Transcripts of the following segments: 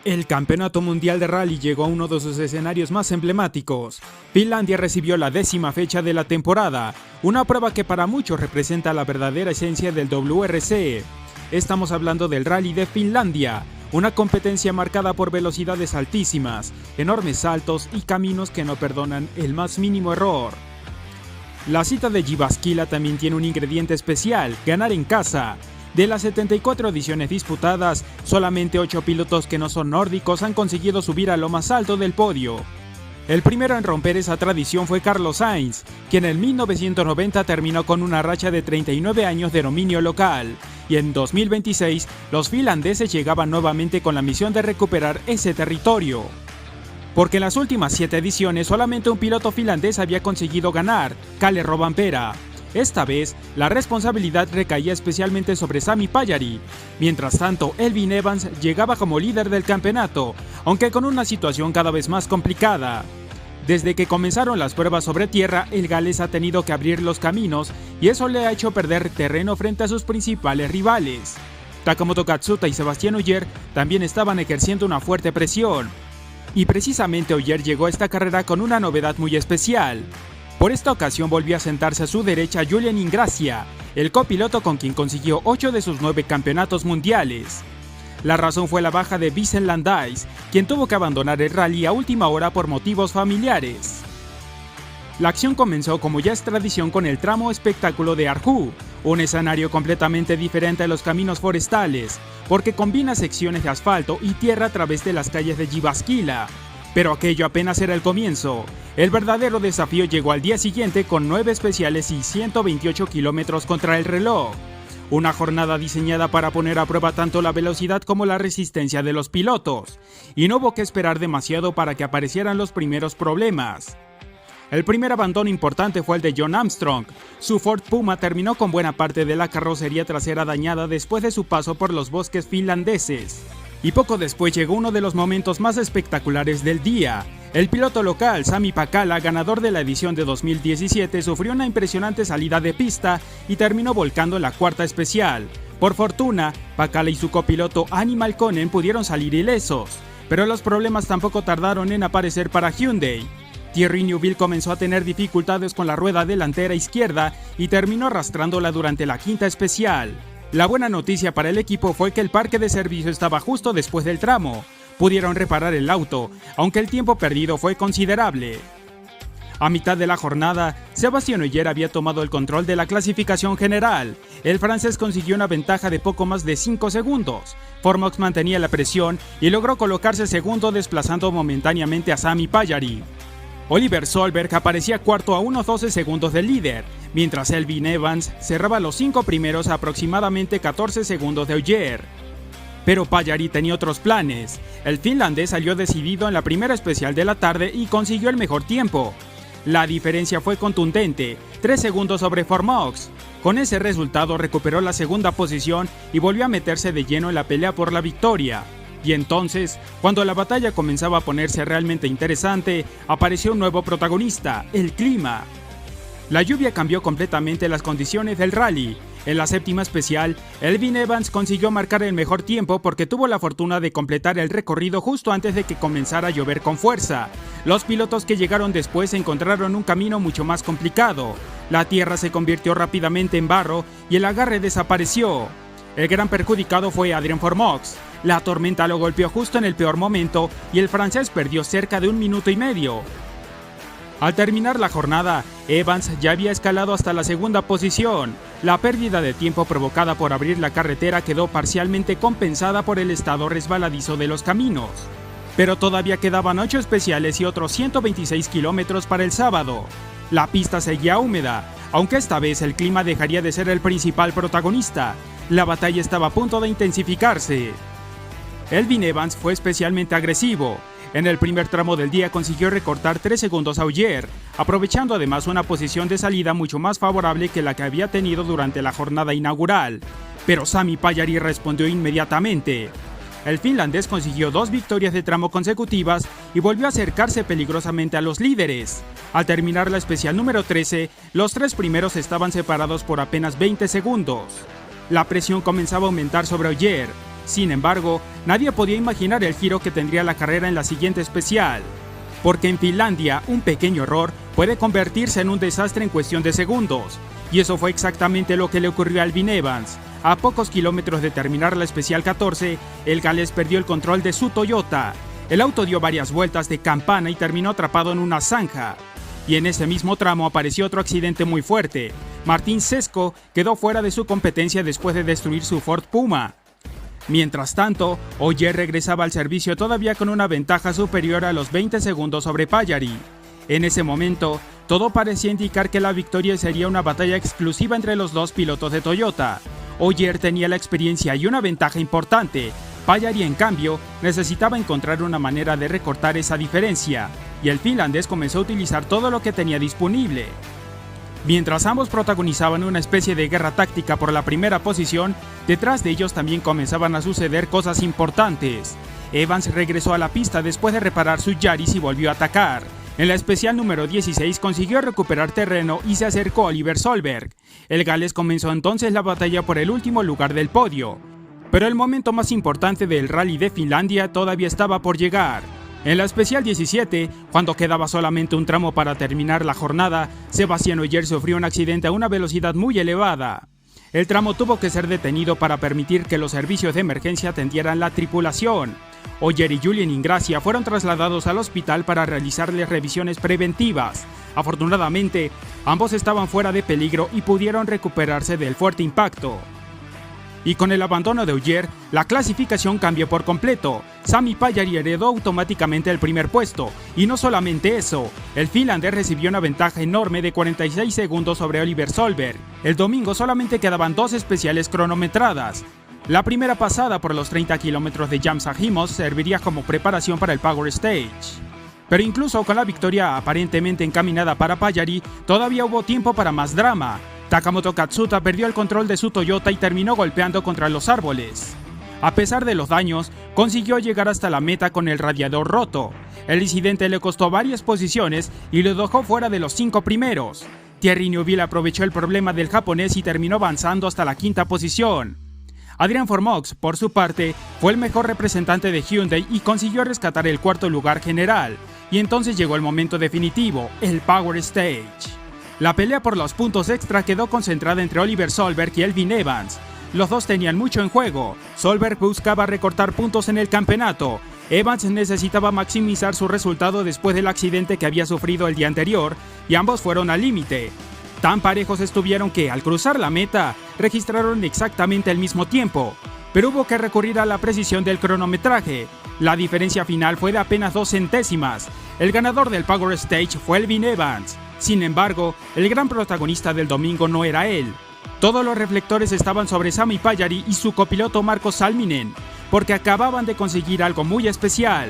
El Campeonato Mundial de Rally llegó a uno de sus escenarios más emblemáticos. Finlandia recibió la 10ª fecha de la temporada, una prueba que para muchos representa la verdadera esencia del WRC. Estamos hablando del Rally de Finlandia, una competencia marcada por velocidades altísimas, enormes saltos y caminos que no perdonan el más mínimo error. La cita de Jyväskylä también tiene un ingrediente especial: ganar en casa. De las 74 ediciones disputadas, solamente 8 pilotos que no son nórdicos han conseguido subir a lo más alto del podio. El primero en romper esa tradición fue Carlos Sainz, quien en 1990 terminó con una racha de 39 años de dominio local, y en 2026 los finlandeses llegaban nuevamente con la misión de recuperar ese territorio. Porque en las últimas 7 ediciones solamente un piloto finlandés había conseguido ganar, Kalle Rovanperä. Esta vez, la responsabilidad recaía especialmente sobre Sami Pajari. Mientras tanto, Elfyn Evans llegaba como líder del campeonato, aunque con una situación cada vez más complicada. Desde que comenzaron las pruebas sobre tierra, el galés ha tenido que abrir los caminos y eso le ha hecho perder terreno frente a sus principales rivales. Takamoto Katsuta y Sébastien Ogier también estaban ejerciendo una fuerte presión. Y precisamente Ogier llegó a esta carrera con una novedad muy especial. Por esta ocasión volvió a sentarse a su derecha Julian Ingrassia, el copiloto con quien consiguió 8 de sus 9 campeonatos mundiales. La razón fue la baja de Vincent Landais, quien tuvo que abandonar el rally a última hora por motivos familiares. La acción comenzó, como ya es tradición, con el tramo espectáculo de Aarhus, un escenario completamente diferente a los caminos forestales, porque combina secciones de asfalto y tierra a través de las calles de Jyväskylä. Pero aquello apenas era el comienzo. El verdadero desafío llegó al día siguiente con 9 especiales y 128 kilómetros contra el reloj. Una jornada diseñada para poner a prueba tanto la velocidad como la resistencia de los pilotos. Y no hubo que esperar demasiado para que aparecieran los primeros problemas. El primer abandono importante fue el de John Armstrong. Su Ford Puma terminó con buena parte de la carrocería trasera dañada después de su paso por los bosques finlandeses. Y poco después llegó uno de los momentos más espectaculares del día. El piloto local, Sami Pakala, ganador de la edición de 2017, sufrió una impresionante salida de pista y terminó volcando en la cuarta especial. Por fortuna, Pakala y su copiloto Anni Malkonen pudieron salir ilesos, pero los problemas tampoco tardaron en aparecer para Hyundai. Thierry Neuville comenzó a tener dificultades con la rueda delantera izquierda y terminó arrastrándola durante la quinta especial. La buena noticia para el equipo fue que el parque de servicio estaba justo después del tramo. Pudieron reparar el auto, aunque el tiempo perdido fue considerable. A mitad de la jornada, Sébastien Ogier había tomado el control de la clasificación general. El francés consiguió una ventaja de poco más de 5 segundos. Formox mantenía la presión y logró colocarse segundo, desplazando momentáneamente a Sami Pajari. Oliver Solberg aparecía cuarto a unos 12 segundos del líder, mientras Elfyn Evans cerraba los 5 primeros a aproximadamente 14 segundos de Ogier. Pero Pajari tenía otros planes. El finlandés salió decidido en la primera especial de la tarde y consiguió el mejor tiempo. La diferencia fue contundente, 3 segundos sobre Formox. Con ese resultado recuperó la segunda posición y volvió a meterse de lleno en la pelea por la victoria. Y entonces, cuando la batalla comenzaba a ponerse realmente interesante, apareció un nuevo protagonista: el clima. La lluvia cambió completamente las condiciones del rally. En la séptima especial, Elfyn Evans consiguió marcar el mejor tiempo porque tuvo la fortuna de completar el recorrido justo antes de que comenzara a llover con fuerza. Los pilotos que llegaron después encontraron un camino mucho más complicado. La tierra se convirtió rápidamente en barro y el agarre desapareció. El gran perjudicado fue Adrien Formox. La tormenta lo golpeó justo en el peor momento y el francés perdió cerca de 1 minuto y medio. Al terminar la jornada, Evans ya había escalado hasta la segunda posición. La pérdida de tiempo provocada por abrir la carretera quedó parcialmente compensada por el estado resbaladizo de los caminos. Pero todavía quedaban 8 especiales y otros 126 kilómetros para el sábado. La pista seguía húmeda, aunque esta vez el clima dejaría de ser el principal protagonista. La batalla estaba a punto de intensificarse. Elfyn Evans fue especialmente agresivo. En el primer tramo del día consiguió recortar 3 segundos a Ogier, aprovechando además una posición de salida mucho más favorable que la que había tenido durante la jornada inaugural. Pero Sami Pajari respondió inmediatamente. El finlandés consiguió 2 victorias de tramo consecutivas y volvió a acercarse peligrosamente a los líderes. Al terminar la especial número 13, los 3 primeros estaban separados por apenas 20 segundos. La presión comenzaba a aumentar sobre Ogier. Sin embargo, nadie podía imaginar el giro que tendría la carrera en la siguiente especial, porque en Finlandia un pequeño error puede convertirse en un desastre en cuestión de segundos, y eso fue exactamente lo que le ocurrió a Elfyn Evans. A pocos kilómetros de terminar la especial 14, el galés perdió el control de su Toyota. El auto dio varias vueltas de campana y terminó atrapado en una zanja. Y en ese mismo tramo apareció otro accidente muy fuerte. Martin Šeško quedó fuera de su competencia después de destruir su Ford Puma. Mientras tanto, Ogier regresaba al servicio todavía con una ventaja superior a los 20 segundos sobre Pajarý. En ese momento, todo parecía indicar que la victoria sería una batalla exclusiva entre los dos pilotos de Toyota. Ogier tenía la experiencia y una ventaja importante. Pajarý, en cambio, necesitaba encontrar una manera de recortar esa diferencia, y el finlandés comenzó a utilizar todo lo que tenía disponible. Mientras ambos protagonizaban una especie de guerra táctica por la primera posición, detrás de ellos también comenzaban a suceder cosas importantes. Evans regresó a la pista después de reparar su Yaris y volvió a atacar. En la especial número 16 consiguió recuperar terreno y se acercó a Oliver Solberg. El galés comenzó entonces la batalla por el último lugar del podio. Pero el momento más importante del Rally de Finlandia todavía estaba por llegar. En la especial 17, cuando quedaba solamente un tramo para terminar la jornada, Sebastian Ogier sufrió un accidente a una velocidad muy elevada. El tramo tuvo que ser detenido para permitir que los servicios de emergencia atendieran la tripulación. Ogier y Julien Ingrassia fueron trasladados al hospital para realizarles revisiones preventivas. Afortunadamente, ambos estaban fuera de peligro y pudieron recuperarse del fuerte impacto. Y con el abandono de Ogier, la clasificación cambió por completo. Sami Pajarý heredó automáticamente el primer puesto, y no solamente eso, el finlandés recibió una ventaja enorme de 46 segundos sobre Oliver Solberg. El domingo solamente quedaban 2 especiales cronometradas. La primera pasada por los 30 kilómetros de Jämsä-Himos serviría como preparación para el Power Stage. Pero incluso con la victoria aparentemente encaminada para Pajarý, todavía hubo tiempo para más drama. Takamoto Katsuta perdió el control de su Toyota y terminó golpeando contra los árboles. A pesar de los daños, consiguió llegar hasta la meta con el radiador roto. El incidente le costó varias posiciones y lo dejó fuera de los 5 primeros. Thierry Neuville aprovechó el problema del japonés y terminó avanzando hasta la 5ª posición. Adrian Formox, por su parte, fue el mejor representante de Hyundai y consiguió rescatar el 4º lugar general. Y entonces llegó el momento definitivo, el Power Stage. La pelea por los puntos extra quedó concentrada entre Oliver Solberg y Elfyn Evans. Los dos tenían mucho en juego. Solberg buscaba recortar puntos en el campeonato. Evans necesitaba maximizar su resultado después del accidente que había sufrido el día anterior, y ambos fueron al límite. Tan parejos estuvieron que, al cruzar la meta, registraron exactamente el mismo tiempo. Pero hubo que recurrir a la precisión del cronometraje. La diferencia final fue de apenas 2 centésimas. El ganador del Power Stage fue Elfyn Evans. Sin embargo, el gran protagonista del domingo no era él. Todos los reflectores estaban sobre Sami Pajarý y su copiloto Marko Salminen, porque acababan de conseguir algo muy especial.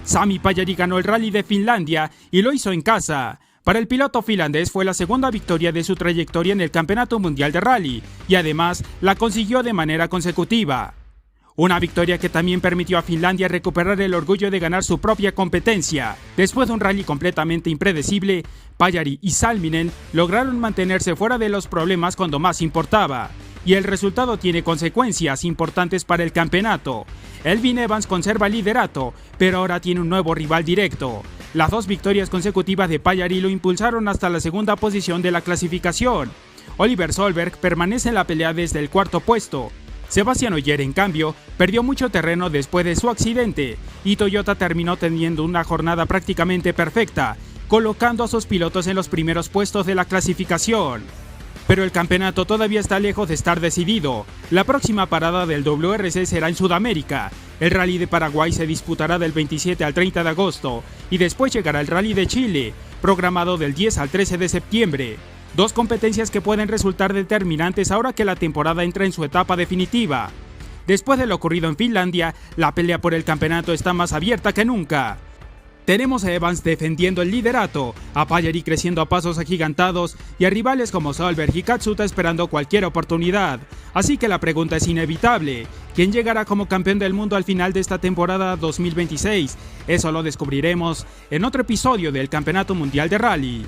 Sami Pajarý ganó el Rally de Finlandia y lo hizo en casa. Para el piloto finlandés fue la segunda victoria de su trayectoria en el Campeonato Mundial de Rally, y además la consiguió de manera consecutiva. Una victoria que también permitió a Finlandia recuperar el orgullo de ganar su propia competencia. Después de un rally completamente impredecible, Pajarý y Salminen lograron mantenerse fuera de los problemas cuando más importaba. Y el resultado tiene consecuencias importantes para el campeonato. Elfyn Evans conserva el liderato, pero ahora tiene un nuevo rival directo. Las 2 victorias consecutivas de Pajarý lo impulsaron hasta la 2ª posición de la clasificación. Oliver Solberg permanece en la pelea desde el 4º puesto. Sebastian Ogier, en cambio, perdió mucho terreno después de su accidente, y Toyota terminó teniendo una jornada prácticamente perfecta, colocando a sus pilotos en los primeros puestos de la clasificación. Pero el campeonato todavía está lejos de estar decidido. La próxima parada del WRC será en Sudamérica. El Rally de Paraguay se disputará del 27 al 30 de agosto, y después llegará el Rally de Chile, programado del 10 al 13 de septiembre. 2 competencias que pueden resultar determinantes ahora que la temporada entra en su etapa definitiva. Después de lo ocurrido en Finlandia, la pelea por el campeonato está más abierta que nunca. Tenemos a Evans defendiendo el liderato, a Pajarý creciendo a pasos agigantados y a rivales como Solberg y Katsuta esperando cualquier oportunidad. Así que la pregunta es inevitable: ¿quién llegará como campeón del mundo al final de esta temporada 2026? Eso lo descubriremos en otro episodio del Campeonato Mundial de Rally.